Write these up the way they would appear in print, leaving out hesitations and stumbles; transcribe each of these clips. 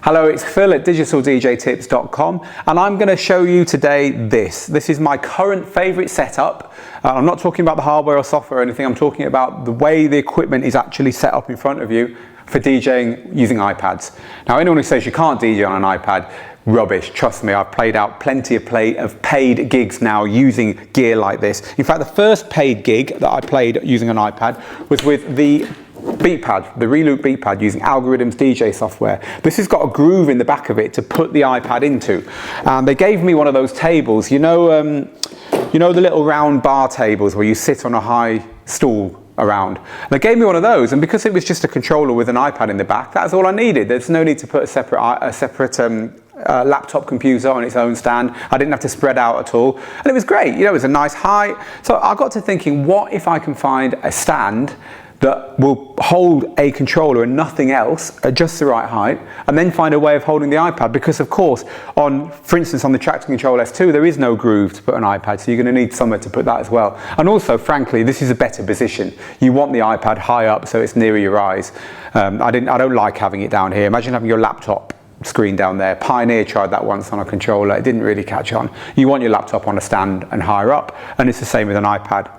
Hello, it's Phil at digitaldjtips.com, and I'm going to show you today this. This is my current favourite setup. I'm not talking about the hardware or software or anything, I'm talking about the way the equipment is actually set up in front of you for DJing using iPads. Now, anyone who says you can't DJ on an iPad, rubbish. Trust me, I've played out plenty of paid gigs now using gear like this. In fact, the first paid gig that I played using an iPad was with the beatpad, the Reloop beatpad, using Algorithms DJ software. This has got a groove in the back of it to put the iPad into. They gave me one of those tables, you know the little round bar tables where you sit on a high stool around. They gave me one of those, and because it was just a controller with an iPad in the back, that's all I needed. There's no need to put a separate laptop computer on its own stand. I didn't have to spread out at all, and it was great. You know, it was a nice height. So I got to thinking, what if I can find a stand that will hold a controller and nothing else at just the right height, and then find a way of holding the iPad? Because of course, for instance, on the Tractor Control S2, there is no groove to put an iPad, so you're going to need somewhere to put that as well. And also, frankly, this is a better position. You want the iPad high up so it's nearer your eyes. I don't like having it down here. Imagine having your laptop screen down there. Pioneer tried that once on a controller. It didn't really catch on. You want your laptop on a stand and higher up, and it's the same with an iPad.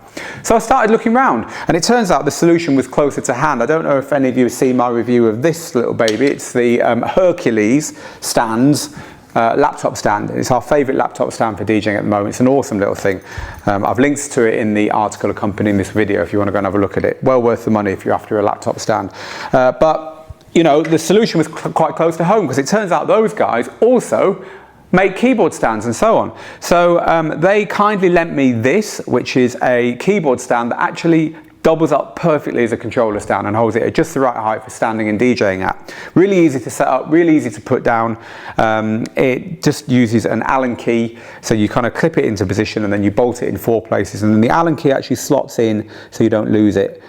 So I started looking around, and it turns out the solution was closer to hand. I don't know if any of you have seen my review of this little baby. It's the Hercules stands laptop stand. It's our favourite laptop stand for DJing at the moment. It's an awesome little thing. I've linked to it in the article accompanying this video if you want to go and have a look at it. Well worth the money if you're after a laptop stand. But you know, the solution was quite close to home, because it turns out those guys also make keyboard stands and so on. So they kindly lent me this, which is a keyboard stand that actually doubles up perfectly as a controller stand and holds it at just the right height for standing and DJing at. Really easy to set up, really easy to put down. It just uses an Allen key, so you kind of clip it into position and then you bolt it in 4 places, and then the Allen key actually slots in so you don't lose it,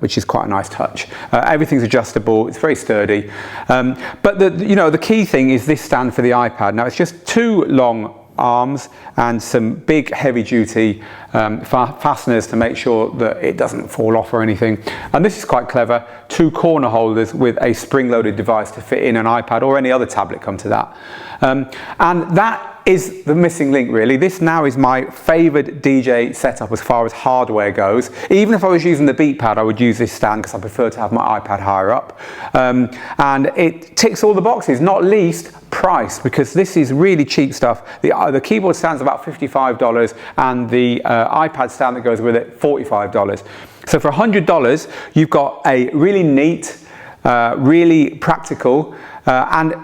which is quite a nice touch. Everything's adjustable, it's very sturdy. But the key thing is this stand for the iPad. Now, it's just 2 long arms and some big heavy duty fasteners to make sure that it doesn't fall off or anything. And this is quite clever. 2 corner holders with a spring loaded device to fit in an iPad or any other tablet, come to that. And that is the missing link, really. This now is my favoured DJ setup as far as hardware goes. Even if I was using the beatpad, I would use this stand because I prefer to have my iPad higher up. And it ticks all the boxes, not least price, because this is really cheap stuff. The keyboard stand's about $55, and the iPad stand that goes with it, $45. So for $100, you've got a really neat, really practical, and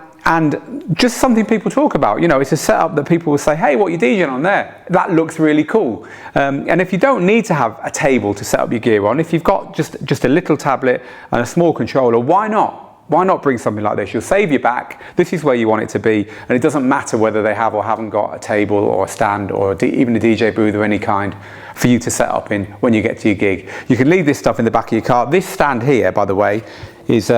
just something people talk about. You know, it's a setup that people will say, hey, what are you DJing on there? That looks really cool. And if you don't need to have a table to set up your gear on, if you've got just a little tablet and a small controller, why not? Why not bring something like this? You'll save your back. This is where you want it to be, and it doesn't matter whether they have or haven't got a table or a stand or even a DJ booth of any kind for you to set up in when you get to your gig. You can leave this stuff in the back of your car. This stand here, by the way, is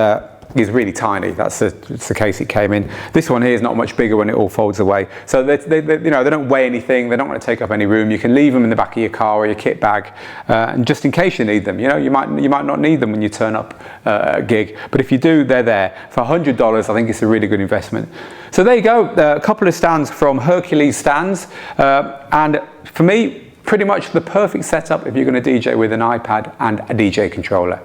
really tiny. That's the case it came in. This one here is not much bigger when it all folds away. So they don't weigh anything. They don't want to take up any room. You can leave them in the back of your car or your kit bag, and just in case you need them. You know, you might not need them when you turn up at a gig, but if you do, they're there. For $100, I think it's a really good investment. So there you go. A couple of stands from Hercules Stands, and for me, pretty much the perfect setup if you're going to DJ with an iPad and a DJ controller.